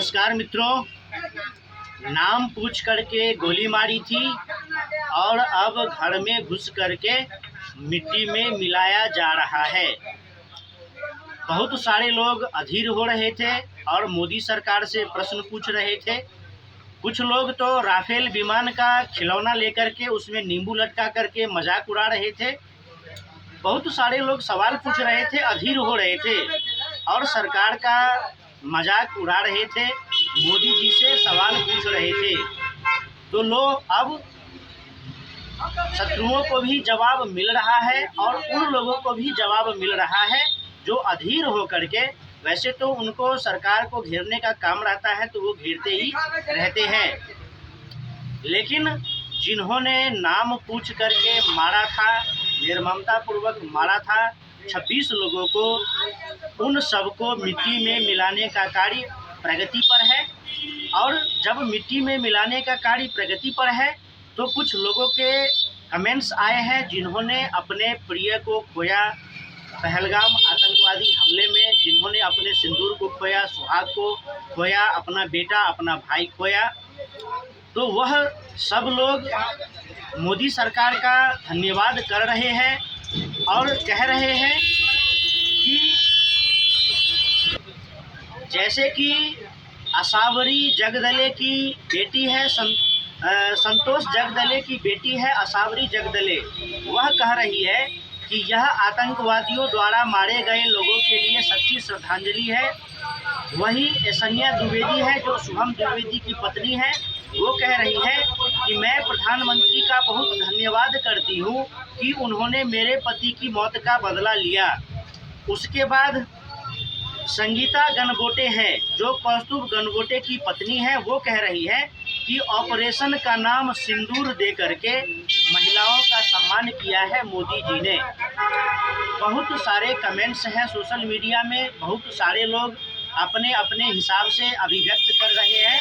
नमस्कार मित्रों, नाम पूछ करके गोली मारी थी और अब घर में घुस करके मिट्टी में मिलाया जा रहा है। बहुत सारे लोग अधीर हो रहे थे और मोदी सरकार से प्रश्न पूछ रहे थे। कुछ लोग तो राफेल विमान का खिलौना लेकर के उसमें नींबू लटका करके मजाक उड़ा रहे थे। बहुत सारे लोग सवाल पूछ रहे थे, अधीर हो रहे थे और सरकार का मजाक उड़ा रहे थे, मोदी जी से सवाल पूछ रहे थे। तो लो, अब शत्रुओं को भी जवाब मिल रहा है और उन लोगों को भी जवाब मिल रहा है जो अधीर हो करके, वैसे तो उनको सरकार को घेरने का काम रहता है तो वो घेरते ही रहते हैं, लेकिन जिन्होंने नाम पूछ करके मारा था, निर्ममता पूर्वक मारा था 26 लोगों को, उन सबको मिट्टी में मिलाने का कार्य प्रगति पर है। और जब मिट्टी में मिलाने का कार्य प्रगति पर है तो कुछ लोगों के कमेंट्स आए हैं जिन्होंने अपने प्रिय को खोया पहलगाम आतंकवादी हमले में, जिन्होंने अपने सिंदूर को खोया, सुहाग को खोया, अपना बेटा अपना भाई खोया। तो वह सब लोग मोदी सरकार का धन्यवाद कर रहे हैं और कह रहे हैं कि जैसे कि असावरी जगदले की बेटी है, संतोष जगदले की बेटी है असावरी जगदले, वह कह रही है कि यह आतंकवादियों द्वारा मारे गए लोगों के लिए सच्ची श्रद्धांजलि है। वही ऐश्वर्या द्विवेदी है जो शुभम द्विवेदी की पत्नी है, वो कह रही है कि मैं प्रधानमंत्री का बहुत धन्यवाद करती हूँ कि उन्होंने मेरे पति की मौत का बदला लिया। उसके बाद संगीता गणगोटे है जो कौस्तुभ गणगोटे की पत्नी है, वो कह रही है कि ऑपरेशन का नाम सिंदूर दे करके महिलाओं का सम्मान किया है मोदी जी ने। बहुत सारे कमेंट्स हैं सोशल मीडिया में, बहुत सारे लोग अपने अपने हिसाब से अभिव्यक्त कर रहे हैं।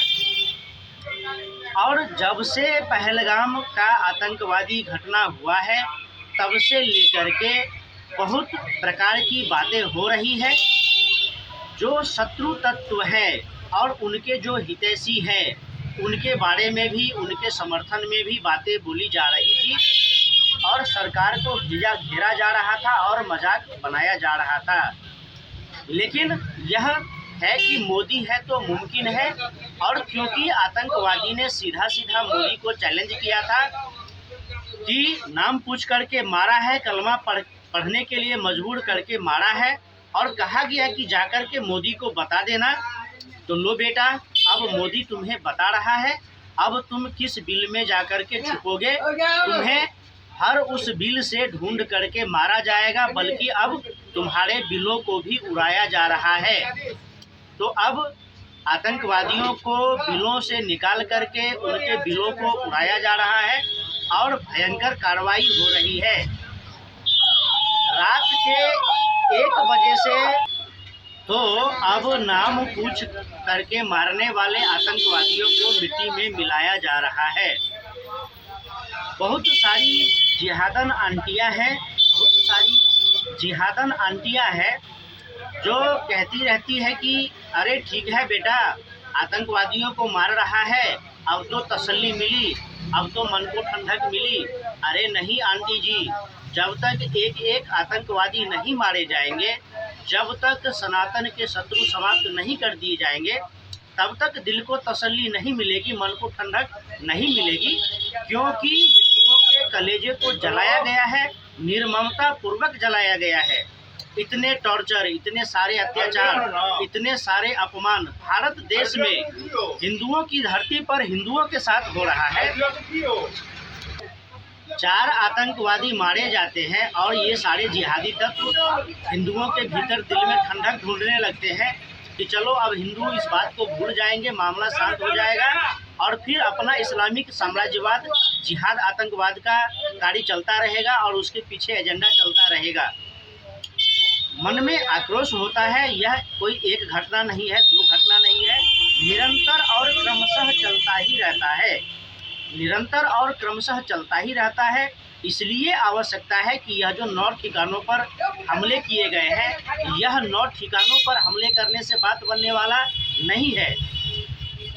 और जब से पहलगाम का आतंकवादी घटना हुआ है तब से लेकर के बहुत प्रकार की बातें हो रही है। जो शत्रु तत्व है और उनके जो हितैषी है उनके बारे में भी, उनके समर्थन में भी बातें बोली जा रही थी और सरकार को घेरा जा रहा था और मजाक बनाया जा रहा था। लेकिन यह है कि मोदी है तो मुमकिन है, और क्योंकि आतंकवादी ने सीधा सीधा मोदी को चैलेंज किया था कि नाम पूछ करके मारा है, कलमा पढ़ने के लिए मजबूर करके मारा है और कहा गया कि जाकर के मोदी को बता देना। तो लो बेटा, अब मोदी तुम्हें बता रहा है, अब तुम किस बिल में जाकर के छुपोगे, तुम्हें हर उस बिल से ढूंढ करके मारा जाएगा, बल्कि अब तुम्हारे बिलों को भी उड़ाया जा रहा है। तो अब आतंकवादियों को बिलों से निकाल करके उनके बिलों को उड़ाया जा रहा है और भयंकर कार्रवाई हो रही है। रात के 1 बजे से तो अब नाम पूछ करके मारने वाले आतंकवादियों को मिट्टी में मिलाया जा रहा है। बहुत सारी जिहादन आंटियां हैं, बहुत सारी जिहादन आंटियां हैं जो कहती रहती है कि अरे ठीक है बेटा, आतंकवादियों को मार रहा है, अब तो तसल्ली मिली, अब तो मन को ठंडक मिली। अरे नहीं आंटी जी, जब तक एक एक आतंकवादी नहीं मारे जाएंगे, जब तक सनातन के शत्रु समाप्त नहीं कर दिए जाएंगे, तब तक दिल को तसल्ली नहीं मिलेगी, मन को ठंडक नहीं मिलेगी। क्योंकि हिंदुओं के कलेजे को जलाया गया है, निर्ममता पूर्वक जलाया गया है। इतने टॉर्चर, इतने सारे अत्याचार, इतने सारे अपमान भारत देश में हिंदुओं की धरती पर हिंदुओं के साथ हो रहा है। 4 आतंकवादी मारे जाते हैं और ये सारे जिहादी तत्व हिंदुओं के भीतर दिल में ठंडक ढूंढने लगते हैं कि चलो अब हिंदू इस बात को भूल जाएंगे, मामला शांत हो जाएगा और फिर अपना इस्लामिक साम्राज्यवाद, जिहाद, आतंकवाद का कार्य चलता रहेगा और उसके पीछे एजेंडा चलता रहेगा। मन में आक्रोश होता है। यह कोई एक घटना नहीं है, 2 घटना नहीं है, निरंतर और क्रमशः चलता ही रहता है, निरंतर और क्रमशः चलता ही रहता है। इसलिए आवश्यकता है कि यह जो 9 ठिकानों पर हमले किए गए हैं, यह 9 ठिकानों पर हमले करने से बात बनने वाला नहीं है।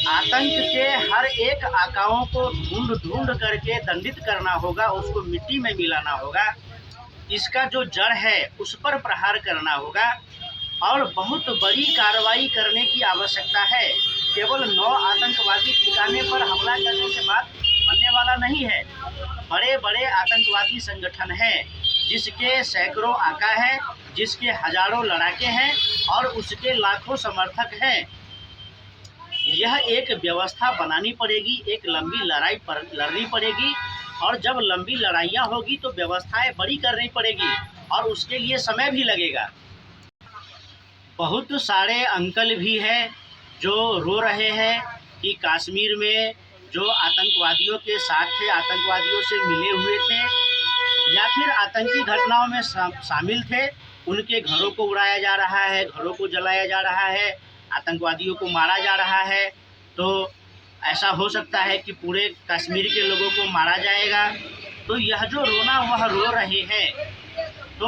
आतंक के हर एक आकाओं को ढूंढ ढूंढ करके दंडित करना होगा, उसको मिट्टी में मिलाना होगा, इसका जो जड़ है उस पर प्रहार करना होगा और बहुत बड़ी कार्रवाई करने की आवश्यकता है। केवल 9 आतंकवादी ठिकाने पर हमला करने से बात बनने वाला नहीं है। बड़े बड़े आतंकवादी संगठन हैं जिसके सैकड़ों आका हैं, जिसके हजारों लड़ाके हैं और उसके लाखों समर्थक हैं। यह एक व्यवस्था बनानी पड़ेगी, एक लंबी लड़ाई लड़नी पड़ेगी और जब लंबी लड़ाइयाँ होगी तो व्यवस्थाएं बड़ी करनी पड़ेगी और उसके लिए समय भी लगेगा। बहुत सारे अंकल भी हैं जो रो रहे हैं कि कश्मीर में जो आतंकवादियों के साथ थे, आतंकवादियों से मिले हुए थे या फिर आतंकी घटनाओं में शामिल थे, उनके घरों को उड़ाया जा रहा है, घरों को जलाया जा रहा है, आतंकवादियों को मारा जा रहा है। तो ऐसा हो सकता है कि पूरे कश्मीर के लोगों को मारा जाएगा। तो यह जो रोना वह रो रहे हैं, तो